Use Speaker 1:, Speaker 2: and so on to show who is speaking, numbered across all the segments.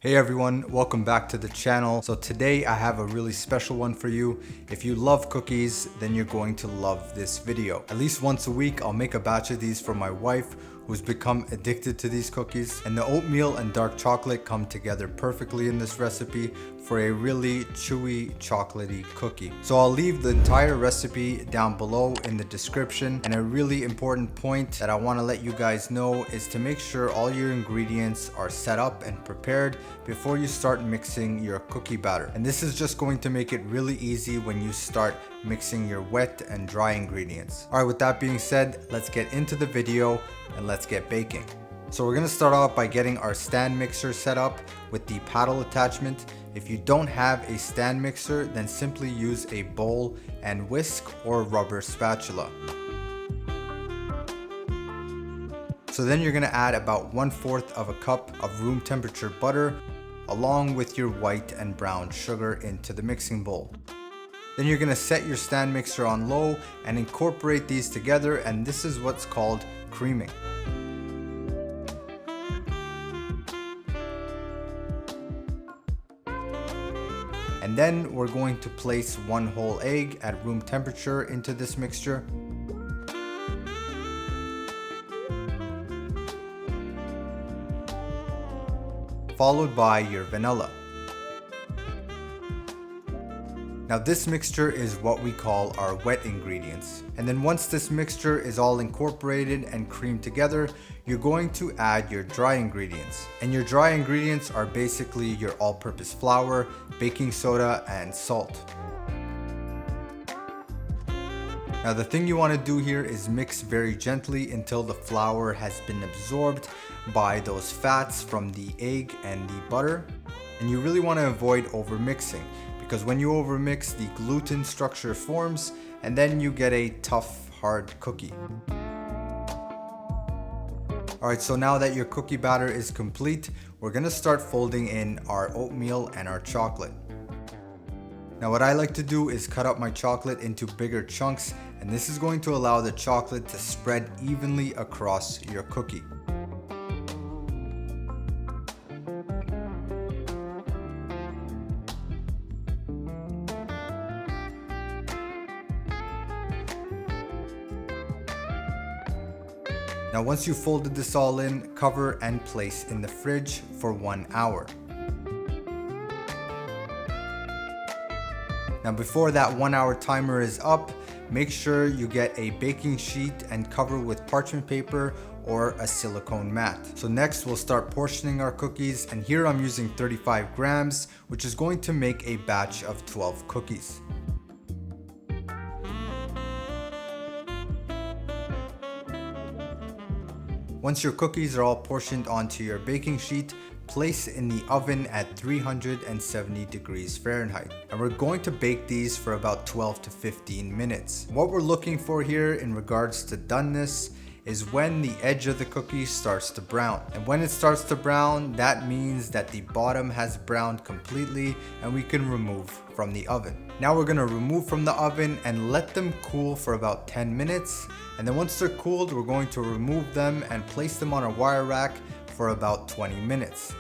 Speaker 1: Hey everyone, welcome back to the channel. So today I have a really special one for you. If you love cookies, then you're going to love this video. At least once a week, I'll make a batch of these for my wife, who's become addicted to these cookies. And the oatmeal and dark chocolate come together perfectly in this recipe for a really chewy, chocolatey cookie. So I'll leave the entire recipe down below in the description. And a really important point that I want to let you guys know is to make sure all your ingredients are set up and prepared before you start mixing your cookie batter. And this is just going to make it really easy when you start mixing your wet and dry ingredients. All right, with that being said, let's get into the video and let's get baking. So we're gonna start off by getting our stand mixer set up with the paddle attachment. If you don't have a stand mixer, then simply use a bowl and whisk or rubber spatula. So then you're gonna add about 1/4 of a cup of room temperature butter along with your white and brown sugar into the mixing bowl. Then you're gonna set your stand mixer on low and incorporate these together, and this is what's called creaming. And then we're going to place 1 whole egg at room temperature into this mixture. Followed by your vanilla. Now this mixture is what we call our wet ingredients. And then once this mixture is all incorporated and creamed together, you're going to add your dry ingredients. And your dry ingredients are basically your all-purpose flour, baking soda, and salt. Now the thing you want to do here is mix very gently until the flour has been absorbed by those fats from the egg and the butter. And you really want to avoid over mixing, because when you overmix, the gluten structure forms and then you get a tough, hard cookie. Alright, so now that your cookie batter is complete, we're gonna start folding in our oatmeal and our chocolate. Now what I like to do is cut up my chocolate into bigger chunks, and this is going to allow the chocolate to spread evenly across your cookie. Now once you've folded this all in, cover and place in the fridge for 1 hour. Now before that 1 hour timer is up, make sure you get a baking sheet and cover with parchment paper or a silicone mat. So next we'll start portioning our cookies, and here I'm using 35 grams, which is going to make a batch of 12 cookies. Once your cookies are all portioned onto your baking sheet, place in the oven at 370 degrees Fahrenheit. And we're going to bake these for about 12 to 15 minutes. What we're looking for here in regards to doneness is when the edge of the cookie starts to brown. And when it starts to brown, that means that the bottom has browned completely and we can remove from the oven. Now we're gonna remove from the oven and let them cool for about 10 minutes. And then once they're cooled, we're going to remove them and place them on a wire rack for about 20 minutes.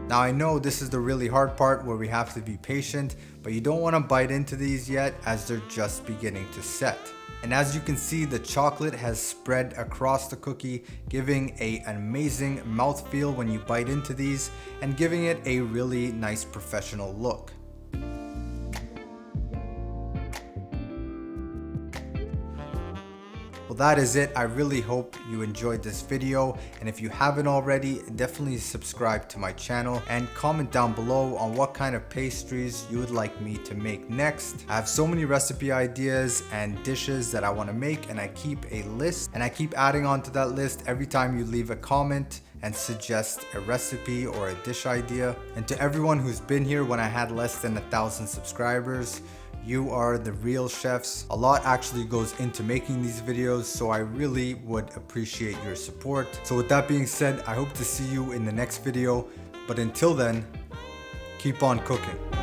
Speaker 1: Now I know this is the really hard part where we have to be patient, but you don't want to bite into these yet as they're just beginning to set. And as you can see, the chocolate has spread across the cookie, giving an amazing mouthfeel when you bite into these and giving it a really nice professional look. Well, that is it. I really hope you enjoyed this video, and if you haven't already, definitely subscribe to my channel and comment down below on what kind of pastries you would like me to make next. I have so many recipe ideas and dishes that I want to make, and I keep a list, and I keep adding on to that list every time you leave a comment and suggest a recipe or a dish idea. And to everyone who's been here when I had less than 1,000 subscribers, you are the real chefs. A lot actually goes into making these videos, so I really would appreciate your support. So with that being said, I hope to see you in the next video, but until then, keep on cooking.